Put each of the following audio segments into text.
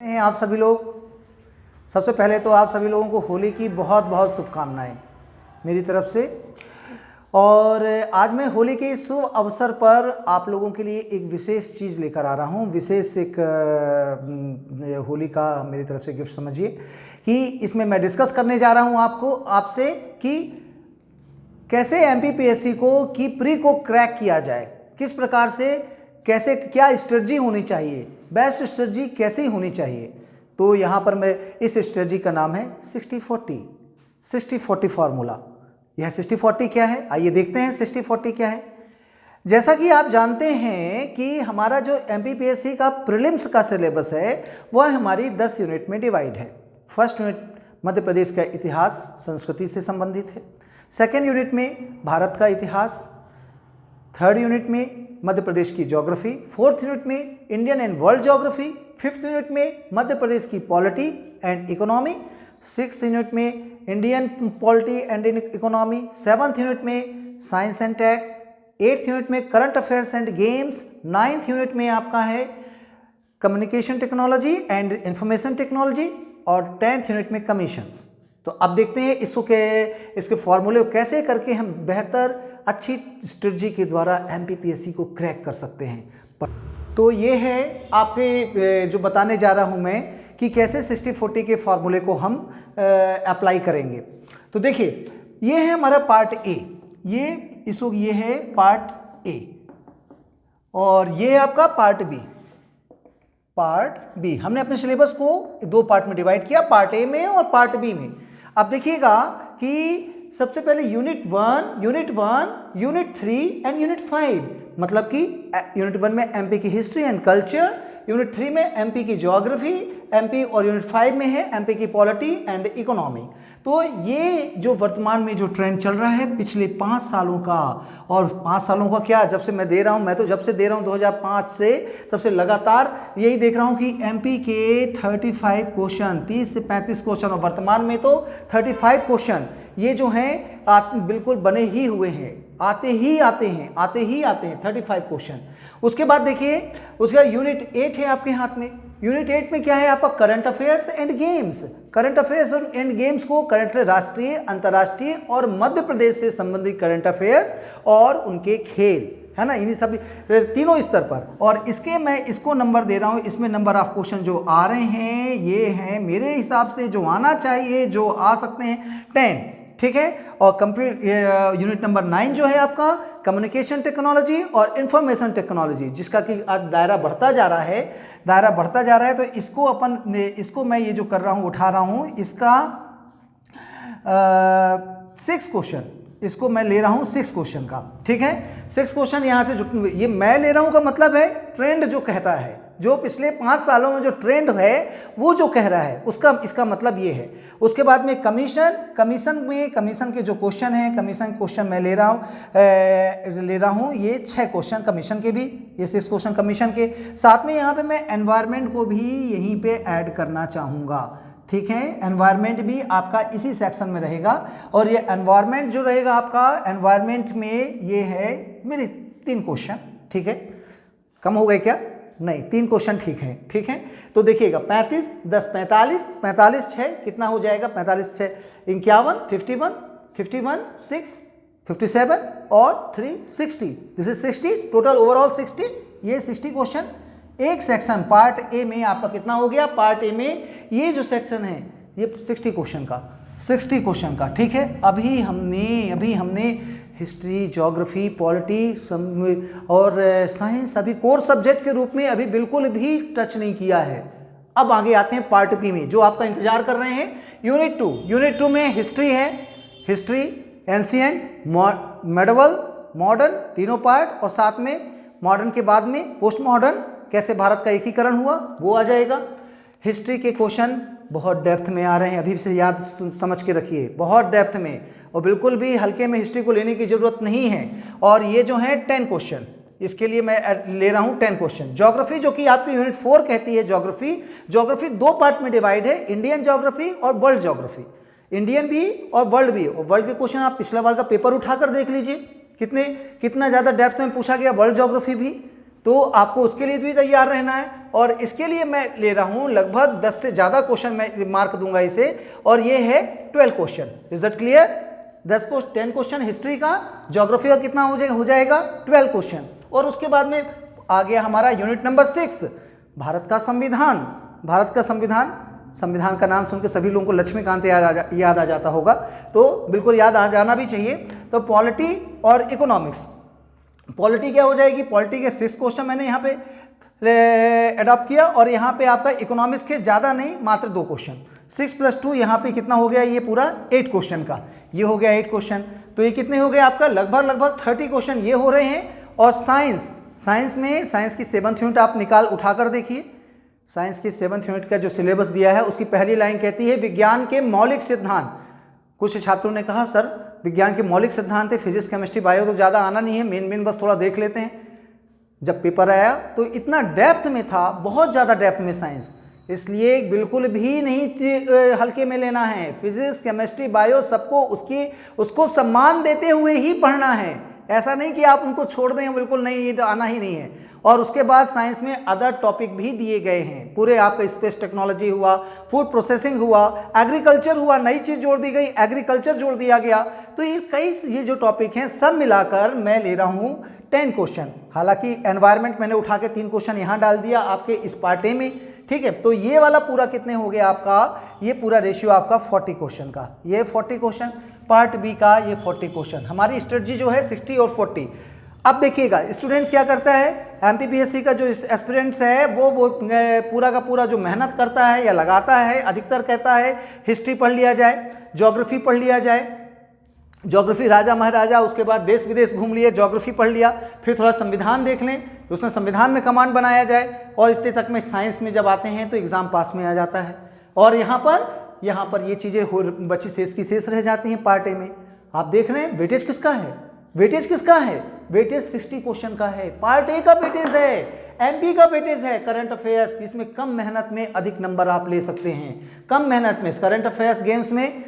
हैं आप सभी लोग। सबसे पहले तो आप सभी लोगों को होली की बहुत बहुत शुभकामनाएं मेरी तरफ से। और आज मैं होली के इस शुभ अवसर पर आप लोगों के लिए एक विशेष चीज़ लेकर आ रहा हूँ। विशेष एक होली का मेरी तरफ से गिफ्ट समझिए कि इसमें मैं डिस्कस करने जा रहा हूँ आपसे कि कैसे एमपीपीएससी को की प्री को क्रैक किया जाए, किस प्रकार से, कैसे, क्या स्ट्रेटजी होनी चाहिए, बेस्ट स्ट्रेटजी कैसी होनी चाहिए। तो यहाँ पर मैं इस स्ट्रेटजी का नाम है 60-40 फार्मूला। यह 60-40 क्या है, आइए देखते हैं 60-40 क्या है। जैसा कि आप जानते हैं कि हमारा जो एमपीपीएससी का प्रीलिम्स का सिलेबस है वह हमारी 10 यूनिट में डिवाइड है। फर्स्ट यूनिट मध्य प्रदेश का इतिहास संस्कृति से संबंधित है। सेकेंड यूनिट में भारत का इतिहास, थर्ड यूनिट में मध्य प्रदेश की ज्योग्राफी, फोर्थ यूनिट में Indian and world geography, fifth unit में मध्य प्रदेश की polity and economy, sixth unit में Indian polity and economy, seventh unit में science and tech, eighth unit में current affairs and games, ninth unit में आपका है communication technology and information technology और 10th unit में कमीशंस। तो अब देखते हैं इसके फॉर्मूले को कैसे करके हम बेहतर अच्छी स्ट्रेटजी के द्वारा एमपीपीएससी को क्रैक कर सकते हैं। तो ये है आपके जो बताने जा रहा हूँ मैं कि कैसे 60-40 के फॉर्मूले को हम अप्लाई करेंगे। तो देखिए ये है हमारा पार्ट ए, ये है पार्ट ए और ये है आपका पार्ट बी। हमने अपने सिलेबस को दो पार्ट में डिवाइड किया, पार्ट ए में और पार्ट बी में। अब देखिएगा कि सबसे पहले यूनिट 1, यूनिट 3 एंड यूनिट 5, मतलब कि यूनिट 1 में एमपी की हिस्ट्री एंड कल्चर, यूनिट 3 में एमपी की ज्योग्राफी एमपी और यूनिट 5 में है एमपी की पॉलिटी एंड इकोनॉमी। तो ये जो वर्तमान में जो ट्रेंड चल रहा है पिछले 5 सालों का, और 5 सालों का क्या, जब से मैं दे रहा हूँ, मैं तो जब से दे रहा हूँ 2005 से, तब से लगातार यही देख रहा हूँ कि एमपी के 35 क्वेश्चन, 30 से 35 क्वेश्चन, और वर्तमान में तो 35 क्वेश्चन ये जो हैं बिल्कुल बने ही हुए हैं, आते ही आते हैं 35 क्वेश्चन। उसके बाद देखिए उसका यूनिट 8 है आपके हाथ में। यूनिट 8 में क्या है आपका current affairs and games. Current affairs and games को करंट राष्ट्रीय, अंतर्राष्ट्रीय और मध्य प्रदेश से संबंधित करंट अफेयर्स और उनके खेल, है ना, इन्हीं सभी तीनों स्तर पर। और मैं इसको नंबर दे रहा हूँ, इसमें नंबर ऑफ क्वेश्चन जो आ रहे हैं ये हैं मेरे हिसाब से जो आना चाहिए, जो आ सकते हैं 10, ठीक है। और यूनिट नंबर 9 जो है आपका कम्युनिकेशन टेक्नोलॉजी और इंफॉर्मेशन टेक्नोलॉजी, जिसका कि आज दायरा बढ़ता जा रहा है, तो इसको मैं ये जो कर रहा हूँ, उठा रहा हूँ, इसका 6 क्वेश्चन, इसको मैं ले रहा हूँ 6 क्वेश्चन का, ठीक है। 6 क्वेश्चन यहाँ से ये मैं ले रहा हूँ का मतलब है ट्रेंड जो कहता है, जो पिछले 5 सालों में जो ट्रेंड है वो जो कह रहा है इसका मतलब ये है। उसके बाद में कमीशन के जो क्वेश्चन हैं, कमीशन क्वेश्चन मैं ले रहा हूँ ये 6 क्वेश्चन कमीशन के भी, ये 6 क्वेश्चन कमीशन के। साथ में यहाँ पे मैं एनवायरनमेंट को भी यहीं पे ऐड करना चाहूँगा, ठीक है। एनवायरनमेंट भी आपका इसी सेक्शन में रहेगा, और ये एनवायरनमेंट जो रहेगा आपका, एनवायरनमेंट में ये है मेरे 3 क्वेश्चन, ठीक है। कम हो गए क्या? नहीं, 3 क्वेश्चन ठीक है। तो देखिएगा 35, 10, 45, 6 कितना हो जाएगा, 45, 6, 51, 51, 6, 57 और 3, 60। This is 60, total overall 60। ये 60 क्वेश्चन एक सेक्शन पार्ट ए में आपका कितना हो गया, पार्ट ए में ये जो सेक्शन है ये 60 क्वेश्चन का, ठीक है। अभी हमने हिस्ट्री, ज्योग्राफी, पॉलिटी और साइंस अभी कोर सब्जेक्ट के रूप में अभी बिल्कुल भी टच नहीं किया है। अब आगे आते हैं पार्ट बी में, जो आपका इंतजार कर रहे हैं। यूनिट 2 में हिस्ट्री है, हिस्ट्री, एंशिएंट, मेडिवल, मॉडर्न, तीनों पार्ट, और साथ में मॉडर्न के बाद में पोस्ट मॉडर्न, कैसे भारत का एकीकरण हुआ वो आ जाएगा। हिस्ट्री के क्वेश्चन बहुत डेप्थ में आ रहे हैं, अभी से याद समझ के रखिए, बहुत डेप्थ में, और बिल्कुल भी हल्के में हिस्ट्री को लेने की जरूरत नहीं है। और ये जो है 10 क्वेश्चन, इसके लिए मैं ले रहा हूँ 10 क्वेश्चन। ज्योग्राफी जो कि आपकी यूनिट 4 कहती है, ज्योग्राफी 2 पार्ट में डिवाइड है, इंडियन ज्योग्राफी और वर्ल्ड ज्योग्राफी। इंडियन भी और वर्ल्ड भी, और वर्ल्ड के क्वेश्चन आप पिछला बार का पेपर उठाकर देख लीजिए, कितना ज़्यादा डेप्थ में पूछा गया वर्ल्ड ज्योग्राफी भी। तो आपको उसके लिए भी तैयार रहना है। और इसके लिए मैं ले रहा हूँ लगभग 10 से ज़्यादा क्वेश्चन मैं मार्क दूंगा इसे, और ये है 12 question. Is that clear? 10 question history का, ज्योग्राफी का कितना हो जाएगा 12 क्वेश्चन। और उसके बाद में आ गया हमारा यूनिट नंबर 6, भारत का संविधान। भारत का संविधान का नाम सुन के सभी लोगों को लक्ष्मीकांत याद आ जाता होगा, तो बिल्कुल याद आ जाना भी चाहिए। तो पॉलिटी और इकोनॉमिक्स, पॉलिटी क्या हो जाएगी, पॉलिटी के 6 क्वेश्चन मैंने यहाँ पे एडॉप्ट किया, और यहाँ पे आपका इकोनॉमिक्स के ज़्यादा नहीं, मात्र 2 क्वेश्चन। 6 + 2 यहाँ पे कितना हो गया, ये पूरा 8 क्वेश्चन का, ये हो गया 8 क्वेश्चन। तो ये कितने हो गए आपका, लगभग 30 क्वेश्चन ये हो रहे हैं। और साइंस की 7th यूनिट आप उठा कर देखिए। साइंस की 7th यूनिट का जो सिलेबस दिया है उसकी पहली लाइन कहती है विज्ञान के मौलिक सिद्धांत। कुछ छात्रों ने कहा सर विज्ञान के मौलिक सिद्धांत है, फिजिक्स केमिस्ट्री बायो तो ज़्यादा आना नहीं है, मेन बस थोड़ा देख लेते हैं। जब पेपर आया तो इतना डेप्थ में था, बहुत ज़्यादा डेप्थ में साइंस, इसलिए बिल्कुल भी नहीं हल्के में लेना है। फिजिक्स केमिस्ट्री बायो सबको उसको सम्मान देते हुए ही पढ़ना है, ऐसा नहीं कि आप उनको छोड़ दें बिल्कुल नहीं, ये तो आना ही नहीं है। और उसके बाद साइंस में अदर टॉपिक भी दिए गए हैं पूरे, आपका स्पेस टेक्नोलॉजी हुआ, फूड प्रोसेसिंग हुआ, एग्रीकल्चर हुआ, नई चीज़ जोड़ दी गई, एग्रीकल्चर जोड़ दिया गया। तो ये जो टॉपिक हैं सब मिलाकर मैं ले रहा हूँ 10 क्वेश्चन। हालांकि एनवायरनमेंट मैंने उठा के 3 क्वेश्चन यहाँ डाल दिया आपके इस पार्टे में, ठीक है। तो ये वाला पूरा कितने हो गया आपका, ये पूरा रेशियो आपका 40 क्वेश्चन का, ये 40 क्वेश्चन, पार्ट बी का ये 40 क्वेश्चन। हमारी स्ट्रेटजी जो है 60 और 40। अब देखिएगा स्टूडेंट क्या करता है, एमपीपीएससी का जो एस्पिरेंट्स है वो पूरा का पूरा जो मेहनत करता है या लगाता है, अधिकतर कहता है हिस्ट्री पढ़ लिया जाए, ज्योग्राफी पढ़ लिया जाए, ज्योग्राफी राजा महाराजा, उसके बाद देश विदेश घूम लिए, ज्योग्राफी पढ़ लिया, फिर थोड़ा संविधान देख लें, उसमें संविधान में कमांड बनाया जाए, और इतने तक में साइंस में जब आते हैं तो एग्ज़ाम पास में आ जाता है। और यहाँ पर ये चीज़ें बची शेष की शेष रह जाती हैं पार्ट ए में। आप देख रहे हैं वेटेज किसका है, वेटेज 60 क्वेश्चन का है, पार्ट ए का वेटेज है, एमपी का वेटेज है, करंट अफेयर्स, इसमें कम मेहनत में अधिक नंबर आप ले सकते हैं। कम मेहनत में करंट अफेयर्स गेम्स में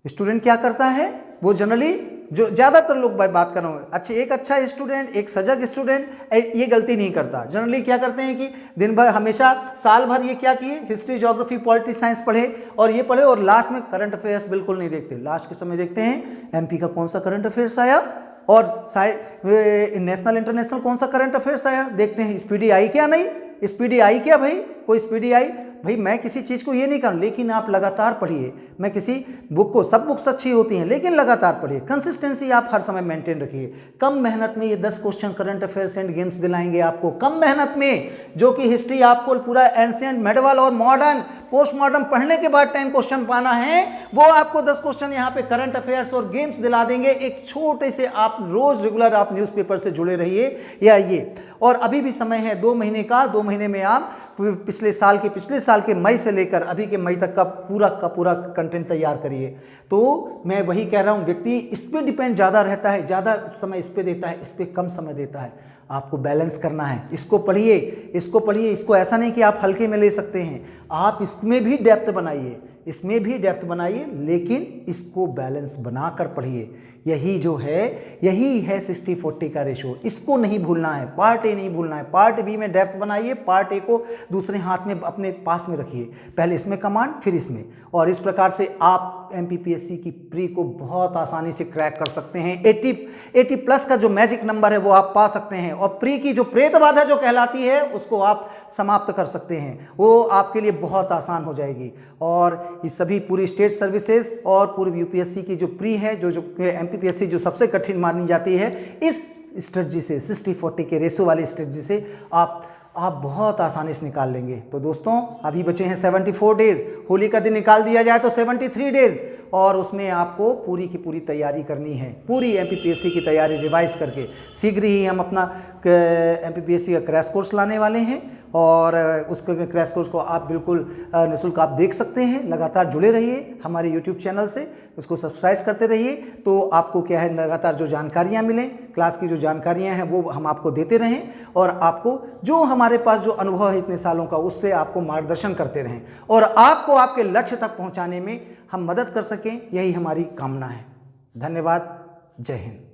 स्टूडेंट क्या करता है, वो जनरली जो ज़्यादातर लोग बात कर रहा हूँ, एक अच्छा स्टूडेंट, एक सजग स्टूडेंट ये गलती नहीं करता। जनरली क्या करते हैं कि दिन भर हमेशा साल भर ये क्या किए, हिस्ट्री ज्योग्राफी पॉलिटी साइंस पढ़े और ये पढ़े, और लास्ट में करंट अफेयर्स बिल्कुल नहीं देखते। लास्ट के समय देखते हैं एमपी का कौन सा करंट अफेयर्स आया, और नेशनल इंटरनेशनल कौन सा करंट अफेयर्स आया, देखते हैं स्पीडी आई क्या, नहीं स्पीडी आई क्या भाई, कोई स्पीडी आई भाई। मैं किसी चीज़ को ये नहीं कर, लेकिन आप लगातार पढ़िए। मैं किसी बुक को, सब बुक्स अच्छी होती हैं लेकिन लगातार पढ़िए, कंसिस्टेंसी आप हर समय मेंटेन रखिए। कम मेहनत में ये 10 question current affairs and games दिलाएंगे आपको, कम मेहनत में, जो कि हिस्ट्री आपको पूरा एंशिएंट, मेडिवल और मॉडर्न, पोस्ट मॉडर्न पढ़ने के बाद 10 क्वेश्चन पाना है, वो आपको 10 क्वेश्चन यहाँ पे करंट अफेयर्स और गेम्स दिला देंगे। एक छोटे से आप रोज रेगुलर आप न्यूज़पेपर से जुड़े रहिए या ये, और अभी भी समय है 2 महीने का, 2 महीने में आप पिछले साल के मई से लेकर अभी के मई तक का पूरा कंटेंट तैयार करिए। तो मैं वही कह रहा हूँ, व्यक्ति इस पर डिपेंड ज़्यादा रहता है, ज़्यादा समय इस पर देता है, इस पर कम समय देता है। आपको बैलेंस करना है, इसको पढ़िए, इसको ऐसा नहीं कि आप हल्के में ले सकते हैं, आप इसमें भी डेप्थ बनाइए, लेकिन इसको बैलेंस बनाकर पढ़िए। यही है 60-40 का रेशो, इसको नहीं भूलना है, पार्ट ए नहीं भूलना है। पार्ट बी में डेप्थ बनाइए, पार्ट ए को दूसरे हाथ में अपने पास में रखिए, पहले इसमें कमांड फिर इसमें, और इस प्रकार से आप एमपीपीएससी की प्री को बहुत आसानी से क्रैक कर सकते हैं। 80+ का जो मैजिक नंबर है वो आप पा सकते हैं, और प्री की जो प्रेत बाधा जो कहलाती है उसको आप समाप्त कर सकते हैं, वो आपके लिए बहुत आसान हो जाएगी। और ये सभी पूरी स्टेट सर्विसेज और पूरी यूपीएससी की जो प्री है, जो एमपीपीएससी जो सबसे कठिन मानी जाती है, इस स्ट्रेटजी से 60-40 के रेशो वाली स्ट्रेटजी से आप बहुत आसानी से निकाल लेंगे। तो दोस्तों अभी बचे हैं 74 डेज, होली का दिन निकाल दिया जाए तो 73 डेज, और उसमें आपको पूरी की पूरी तैयारी करनी है, पूरी एमपीपीएससी की तैयारी रिवाइज करके। शीघ्र ही हम अपना एमपीपीएससी का क्रैश कोर्स लाने वाले हैं, और उस क्रैश कोर्स को आप बिल्कुल निःशुल्क आप देख सकते हैं। लगातार जुड़े रहिए हमारे यूट्यूब चैनल से, उसको सब्सक्राइब करते रहिए, तो आपको क्या है, लगातार जो जानकारियाँ मिलें, क्लास की जो जानकारियाँ हैं वो हम आपको देते रहें, और आपको जो हमारे पास जो अनुभव है इतने सालों का, उससे आपको मार्गदर्शन करते रहें, और आपको आपके लक्ष्य तक पहुँचाने में हम मदद कर सकें, यही हमारी कामना है। धन्यवाद, जय हिंद।